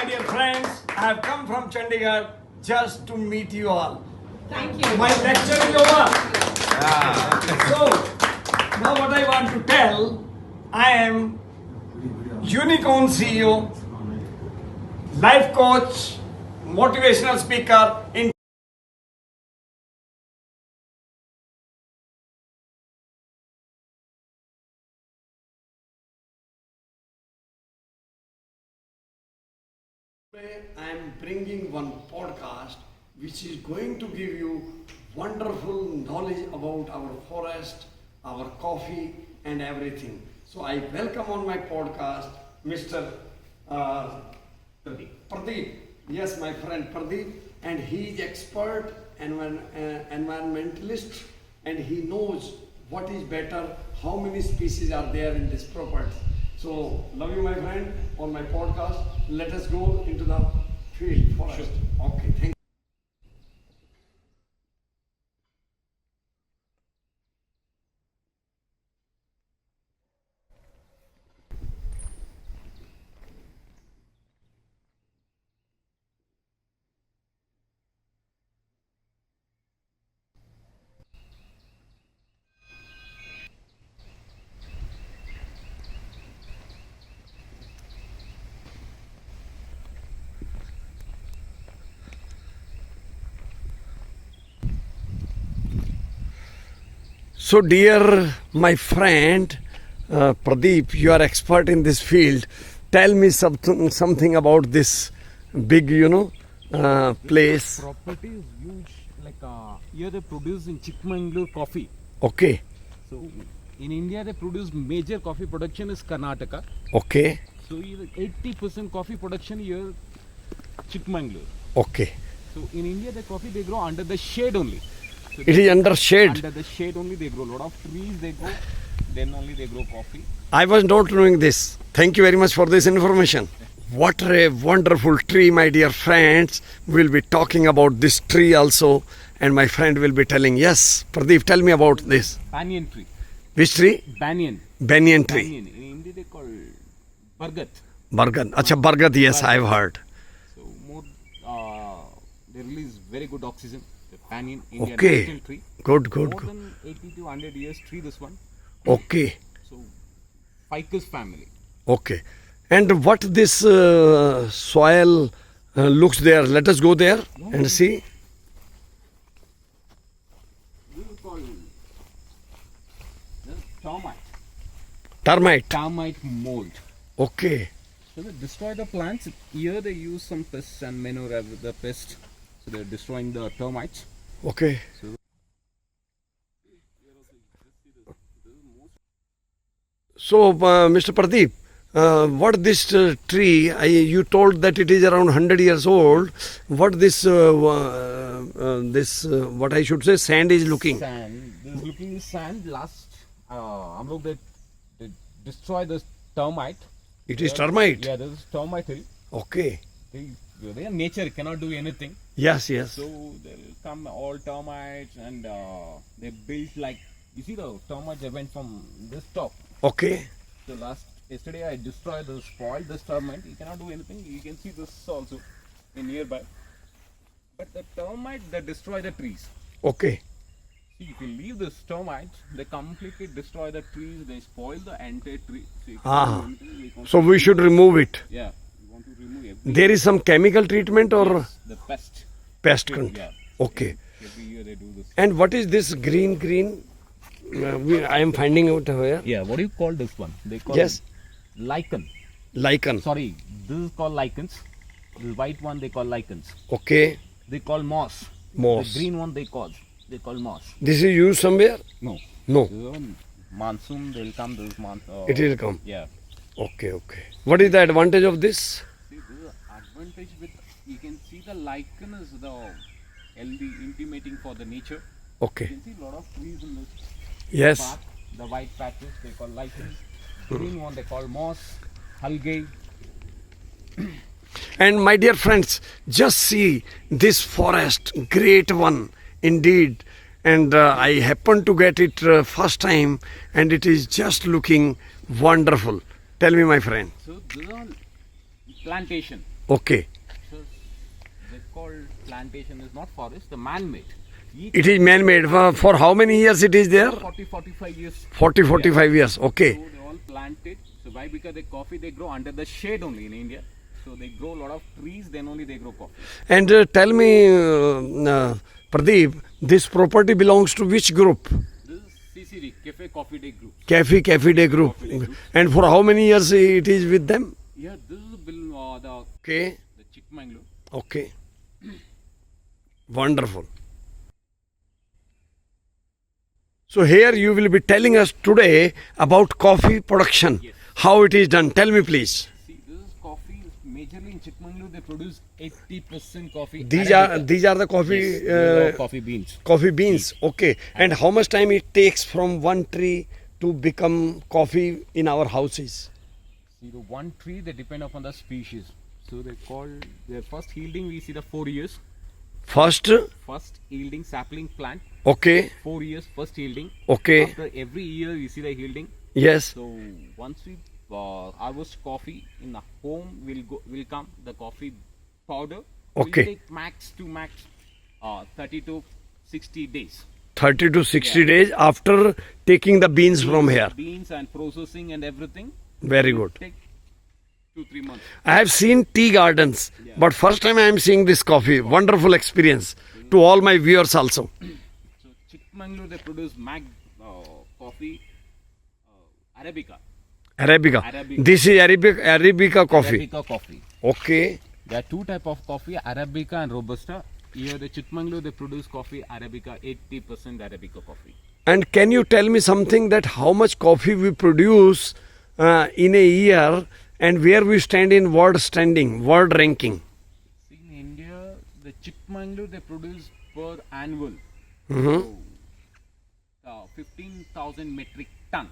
dear friends, I have come from Chandigarh just to meet you all. Thank you. My lecture is over. So, now what I want to tell, I am Unicorn CEO, life coach, motivational speaker in I am bringing one podcast which is going to give you wonderful knowledge about our forest, our coffee, and everything. So I welcome on my podcast Mr. Pradeep. Yes, my friend Pradeep, and he is expert environmentalist, and he knows what is better, how many species are there in this property. So, love you, my friend, on my podcast. Let us go into the field forest. Okay, thank you. So, dear my friend Pradeep, you are expert in this field. Tell me something about this big, place. Property is huge. Here they produce in Chikmagalur coffee. Okay, So in India they produce major coffee production is Karnataka. okay, So 80% coffee production here Chikmagalur. okay. So in India the coffee they grow under the shade only. So It is under shade. under the shade only they grow. Lot of trees they grow. Then only they grow coffee. I was not knowing this. Thank you very much for this information. What a wonderful tree, my dear friends. We'll be talking about this tree also, and my friend will be telling, yes, Pradeep, tell me about this. Banyan tree. Which tree? Banyan. Banyan tree. Banyan. In India they call Bargat. Bargad. Acha, Bargad, yes, I've heard. So more they release very good oxygen. The banyan Indian Okay. national tree. Good, good, More good. than 80 to 100 years tree this one. Okay, So ficus family. okay. And what this soil looks there? Let us go there and see. This is called termite. Termite. Termite mold. Okay, So they destroy the plants. Here they use some pests and manure as the pest. So they're destroying the termites. okay. So, Mr. Pradeep, what this tree? You told that it is around 100 years old. What this, what I should say, sand is looking? Sand. This is looking sand. Last, हम लोग they destroy this termite. It is termite. Yeah, this is termite hill. Okay. They are nature cannot do anything. Yes, yes. So they'll come all termites and they built like you see the termites they went from this top. Okay. So yesterday I destroyed the spoiled this termite. You cannot do anything. You can see this also in nearby. But the termite they destroy the trees. Okay. See if you leave this termites, they completely destroy the trees. They spoil the entire tree. So you Ah. cannot do anything. You can't- So we should remove it. yeah, you want to remove every There is some chemical treatment or the pest. pest control. Yeah. Okay. Every year they do this. And what is this green? I am finding out here. Yeah, what do you call this one? They call Yes. lichen. Lichen. Sorry, this is called lichens. The white one they call lichens. Okay. They call moss. Moss. The green one they call moss. This is used somewhere? No. No. This is on monsoon they'll come this month. It will come. Yeah. Okay, okay. What is the advantage of this? See, this is advantage with you can see the lichen is the healthy intimating for the nature. You Okay. can see a lot of trees in this Yes. park. The white patches they call lichens. Green one they call moss, algae. And my dear friends, just see this forest, great one indeed. And I happened to get it first time, and it is just looking wonderful. Tell me, my friend. So this is all plantation. Okay. So they call plantation is not forest, the man-made. It is man-made. For how many years it is there? 40-45 years. 40-45 years. Okay. So they all planted. So why? Because the coffee they grow under the shade only in India. So they grow a lot of trees, then only they grow coffee. And tell me, Pradeep, this property belongs to which group? This is CCD, Cafe Coffee Day Group. Cafe Day Group. Coffee Day Group. And for how many years it is with them? Yeah, this is Okay. the Chikmagalur. Okay. Wonderful. So here you will be telling us today about coffee production. Yes. How it is done. Tell me please. See, this is coffee. Majorly in Chikmagalur, they produce 80% coffee. These Arabica. are the coffee Yes, these are coffee beans. coffee beans. Okay. And how much time it takes from one tree to become coffee in our houses? See, the one tree, they depend upon the species. So they call their first yielding, we see the 4 years. First, First yielding sapling plant, okay, 4 years, first yielding. okay, After every year, we see the yielding. yes, So once we harvest coffee in the home, will come the coffee powder. Okay. Will take max 30 to 60 days. 30 to 60 Yeah. days after taking the beans from here. Beans and processing and everything. Very will good. Take 2-3 months. I have seen tea gardens, Yeah. but first time I am seeing this coffee. Wonderful experience to all my viewers also. So Chikmagalur, they produce coffee, Arabica. Arabica. Arabica. This is Arabica coffee. Arabica coffee. Okay. There are two type of coffee, Arabica and Robusta. Here the Chikmagalur, they produce coffee, Arabica, 80% Arabica coffee. And can you tell me something that how much coffee we produce in a year and where we stand in world ranking? See, in India, the Chikmagalur, they produce per annual. Mhm. So, 15,000 metric ton.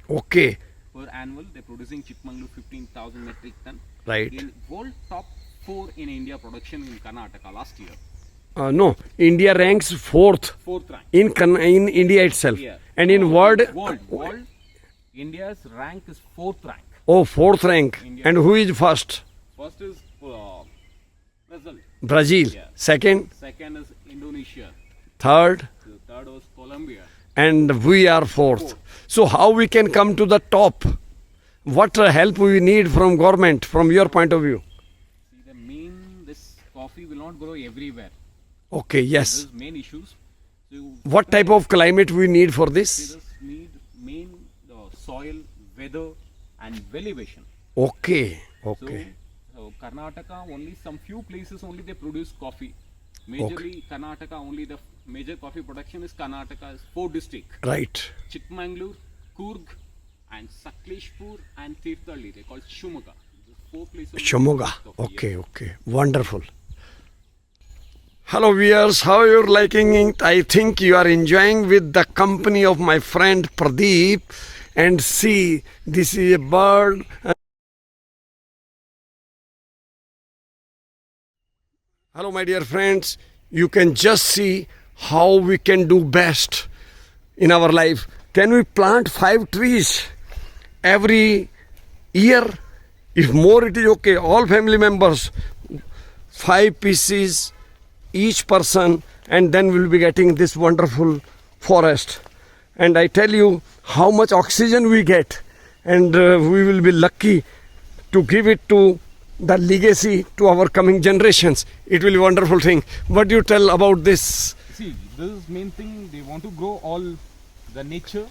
Okay. Per annual, they're producing Chikmagalur 15,000 metric ton. Right. In world top 4 in India production in Karnataka last year. No, India ranks fourth 4th rank. in India itself, Yeah. and in world, World, India's rank is 4th rank. oh, fourth rank. India. And who is first? First is Brazil. Brazil. Yeah. Second, Second is Indonesia. third, The third was Colombia. and we are fourth. So how we can come to the top? What help we need from government, from your point of view? See, this coffee will not grow everywhere. Okay. Yes. There's main issues. So What type of climate we need for see, this? this need main soil, weather, and elevation. Okay. Okay. So Karnataka, only some few places only they produce coffee. Majorly Karnataka, only the major coffee production is Karnataka's 4 districts. Right. Chikmagalur, Coorg, and Sakleshpur and Tirthalli. They call Shumaga. These 4 places. only Shomoga. produce coffee, Okay. Okay. Wonderful. Hello viewers, how are you liking it? I think you are enjoying with the company of my friend Pradeep. And see, this is a bird. Hello my dear friends, you can just see how we can do best in our life. Can we plant 5 trees every year? If more it is okay, all family members, 5 pieces each person, and then we'll be getting this wonderful forest. And I tell you how much oxygen we get, and we will be lucky to give it to the legacy to our coming generations. It will be a wonderful thing. What do you tell about this? See, this is main thing. They want to grow all the nature.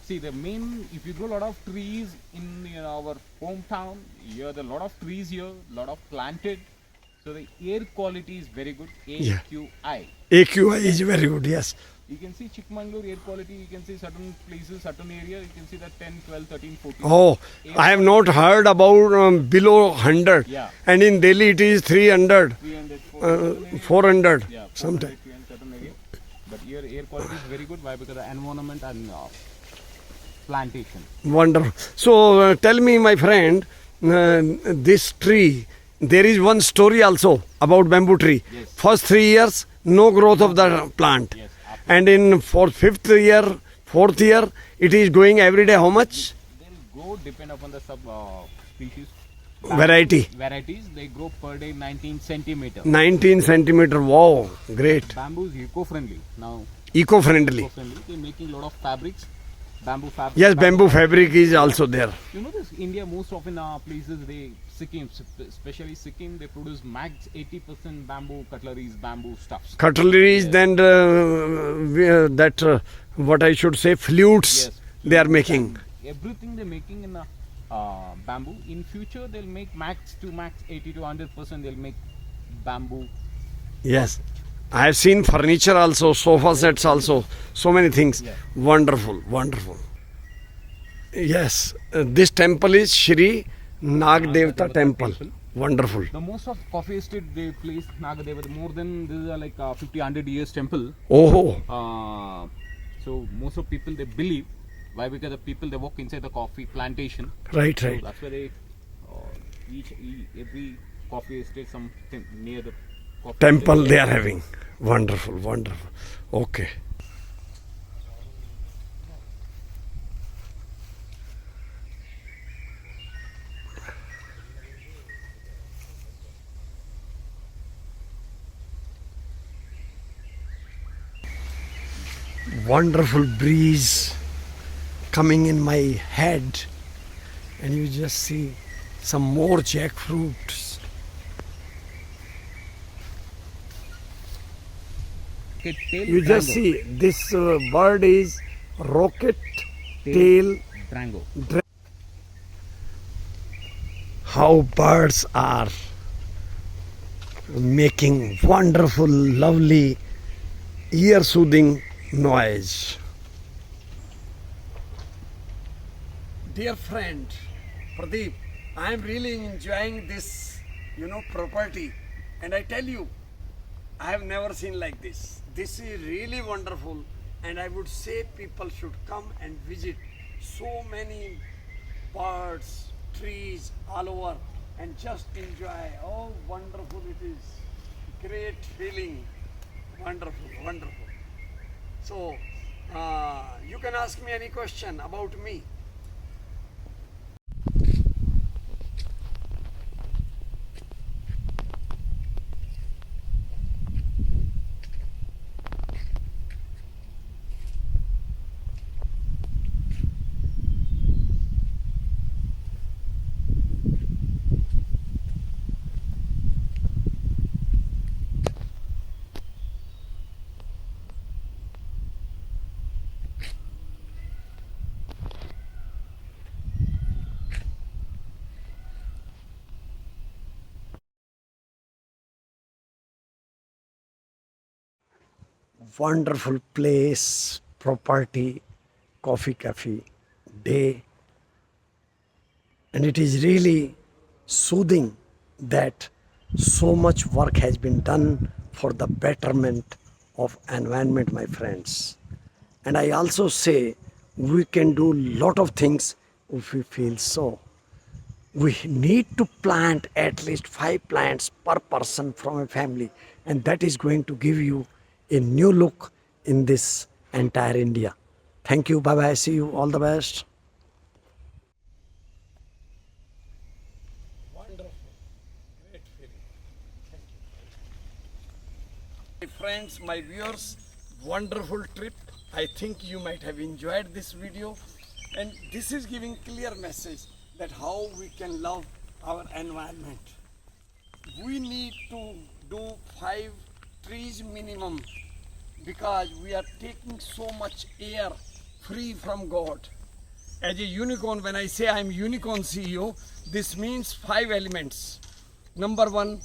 See, the main, if you grow a lot of trees in our hometown, here there are a lot of trees here, lot of planted. So the air quality is very good. AQI. AQI is very good, yes. You can see Chikmagalur air quality. You can see certain places, certain area. You can see that 10, 12, 13, 14. Oh, I have not heard about below 100. Yeah. And in Delhi it is 300, 300, 400, yeah, 400, sometimes. 300 certain area. But here air quality is very good. Why? Because of the environment and plantation. Wonderful. So tell me, my friend, this tree, there is one story also about bamboo tree. Yes. First 3 years, no growth of the plant. Yes. And in fifth year, fourth year, it is going every day how much? They will grow depend upon the sub species. variety. varieties. They grow per day 19 centimeter. 19 centimeter. Wow, great. Bamboo is eco-friendly now. Eco-friendly. Eco-friendly. They're making a lot of fabrics. Bamboo fabric. Yes, bamboo fabric is also there. You know this, India most often places they Sikkim, especially Sikkim, they produce max 80% bamboo cutleries, bamboo stuffs. Cutleries, Yes. then what I should say, flutes Yes. they are making. Everything they're making in bamboo. In future, they'll make max 80 to 100%. They'll make bamboo. Yes. I have seen furniture also, sofa sets also, so many things. Yeah. Wonderful, wonderful. Yes, this temple is Shri Nag Devata temple. Wonderful. The most of coffee estate they place Nagadeva, more than this is like 50, 100 years temple. Oh, So most of people they believe, why? Because the people they walk inside the coffee plantation. right, So right. that's why they every coffee estate something near the coffee Temple estate. they are having. Wonderful, wonderful. Okay. Wonderful breeze coming in my head, and you just see some more jackfruits. Okay, tail You just drango. see this bird is rocket tail. Drango. How birds are making wonderful, lovely, ear soothing noise. Dear friend Pradeep, I am really enjoying this, property, and I tell you, I have never seen like this. This is really wonderful, and I would say people should come and visit. So many birds, trees all over, and just enjoy. Oh, wonderful it is. Great feeling. Wonderful, wonderful. So, you can ask me any question about me. Wonderful place, property, coffee cafe, day. And it is really soothing that so much work has been done for the betterment of environment, my friends. And I also say we can do lot of things if we feel so. We need to plant at least 5 plants per person from a family, and that is going to give you a new look in this entire India. Thank you. Bye bye. See you. All the best. Wonderful. Great feeling. Thank you. My friends, my viewers, wonderful trip. I think you might have enjoyed this video, and this is giving clear message that how we can love our environment. We need to do 5 trees minimum, because we are taking so much air free from God. As a unicorn, when I say I am unicorn CEO, this means 5 elements. Number 1,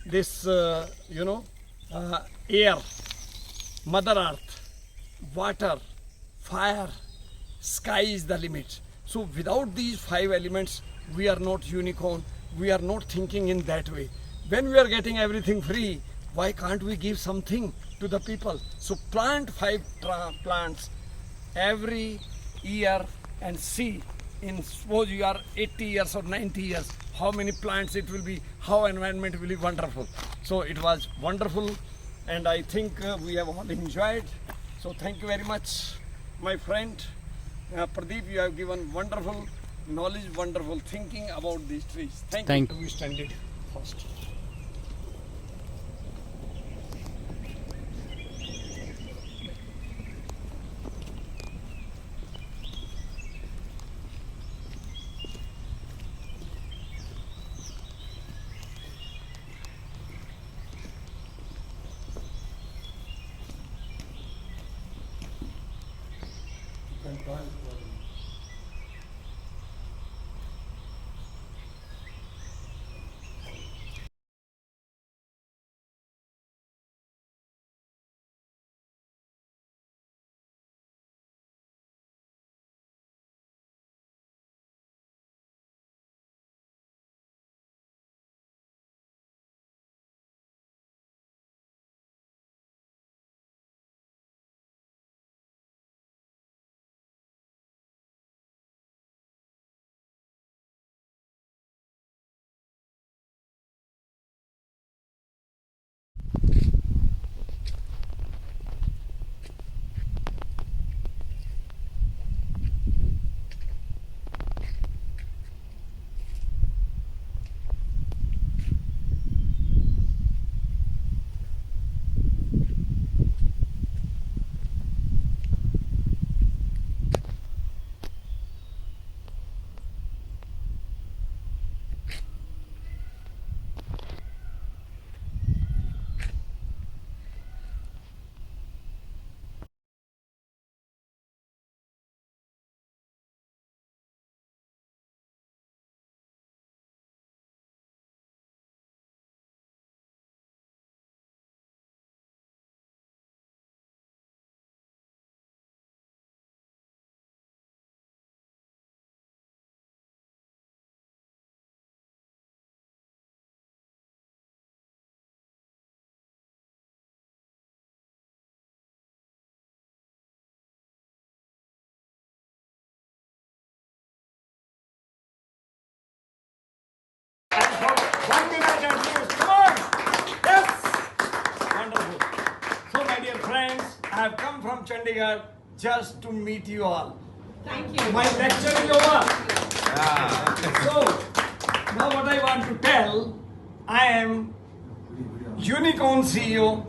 this air, Mother Earth, water, fire, sky is the limit. So without these 5 elements, we are not unicorn. We are not thinking in that way. When we are getting everything free, why can't we give something to the people? So plant 5 plants every year and see, in suppose you are 80 years or 90 years, how many plants it will be, how environment will be wonderful. So it was wonderful, and I think we have all enjoyed. So thank you very much, my friend. Pradeep, you have given wonderful knowledge, wonderful thinking about these trees. Thank Thank you. We stand it first. One minute at least. Come on. Yes. Wonderful. So, my dear friends, I have come from Chandigarh just to meet you all. Thank you. My lecture is over. So, now what I want to tell, I am Unicorn CEO,